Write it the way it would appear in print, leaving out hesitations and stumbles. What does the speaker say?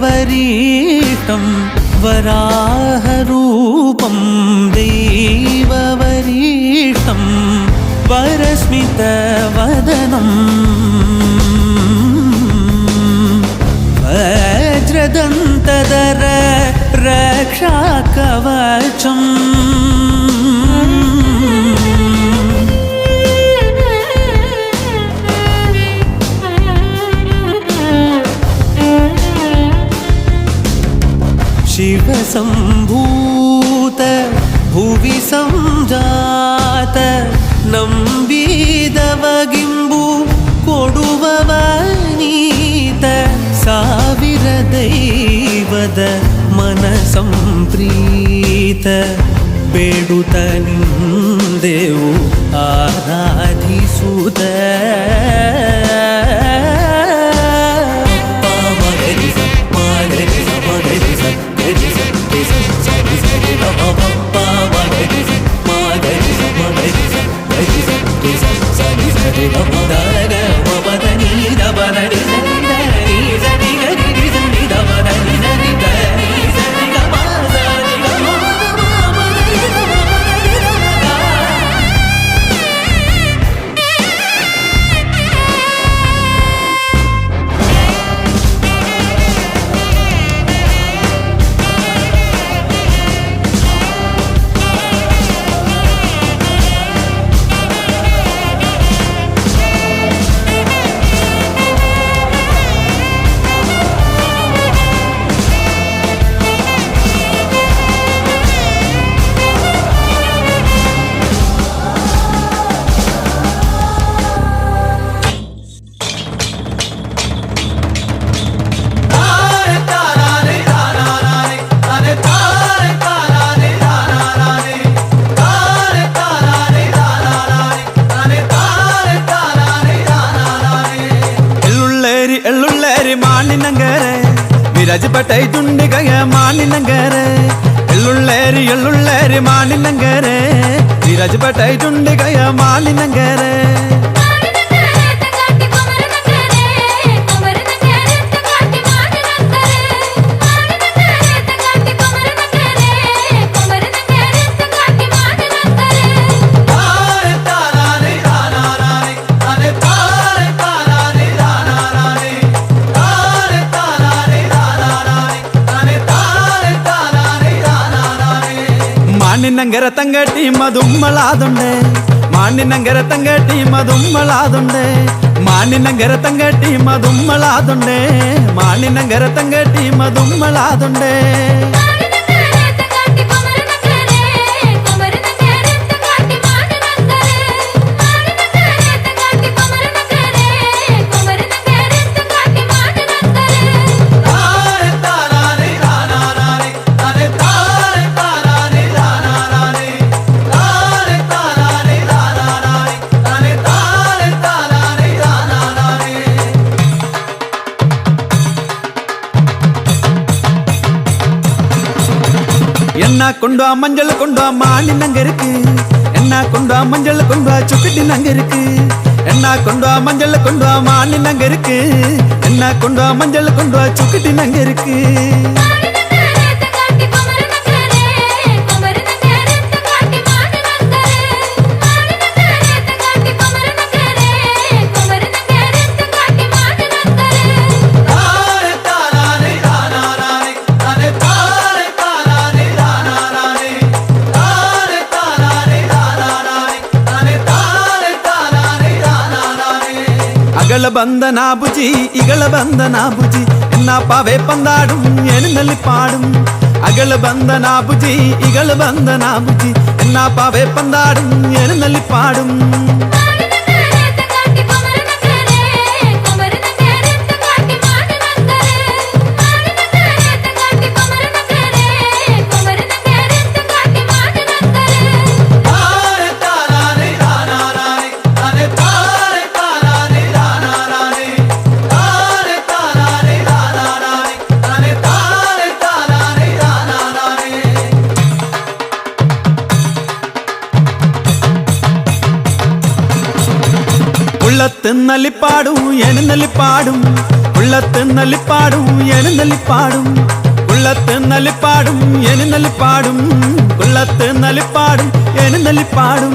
वरीष्टं वराहरूपं दैववरीष्टं वरस्मितवदनं वज्रदन्तधर रक्षाकवचम् शिवसम्भूत भुवि संजात नम्बिदवगिम्बु कोडुववनीत ಸಾವಿರ ದೈವದ ಮನಸಂಪ್ರೀತ ಬೇಡುತ್ತ ನಿಂದೆವು ಆರಾಧಿಸುತ್ತ ವಿರಾಜಪೇಟೆ ದುಂಡಿಗಯ ಮಾನಿನಂಗರೆ ಎಳ್ಳುಳ್ಳೇರಿ ಮಾನಿನಂಗರೆ ವಿರಾಜಪೇಟೆ ದುಂಡಿಗಯ ಮಾನಿನಂಗರೆ ಮಾನಿನಂಗರ ತಂಗಟಿ ಮದುಮ್ಮಳಾದುಂಡೆ ಮಾನಿನಂಗರ ತಂಗಟಿ ಮದುಮ್ಮಳಾದುಂಡೆ ಮಾನಿನಂಗರ ತಂಗಟಿ ಮದುಮ್ಮಳಾದುಂಡೆ ಮಾನಿನಂಗರ ತಂಗಟಿ ಮದುಮ್ಮಳಾದುಂಡೆ என்ன கொண்டு மஞ்சள் கொண்டு மானினங்க இருக்கு என்ன கொண்டு மஞ்சள் கொண்டு சுக்கிட்டினங்க இருக்கு என்ன கொண்டு மஞ்சள் கொண்டு மானினங்க இருக்கு என்ன கொண்டு மஞ்சள் கொண்டு சுக்கிட்டினங்க இருக்கு இகழ பந்தனா புஜி இகழ பந்தனா புஜி என்ன பாவே பந்தாடும் எனுநல்லி பாடும் அகழ பந்தனா புஜி இகழ பந்தனா புஜி என்ன பாவே பந்தாடும் எனுநல்லி பாடும் உள்ளத்து நல்லி பாடும் எனுநல்லி பாடும் ഉള്ളത്ത് നലിപ്പാടും എഴുന്നള്ളിപ്പാടും ഉള്ളത്ത് നലിപ്പാടും എഴുന്നള്ളിപ്പാടും ഉള്ളത്ത് നലിപ്പാടും എഴുന്നള്ളിപ്പാടും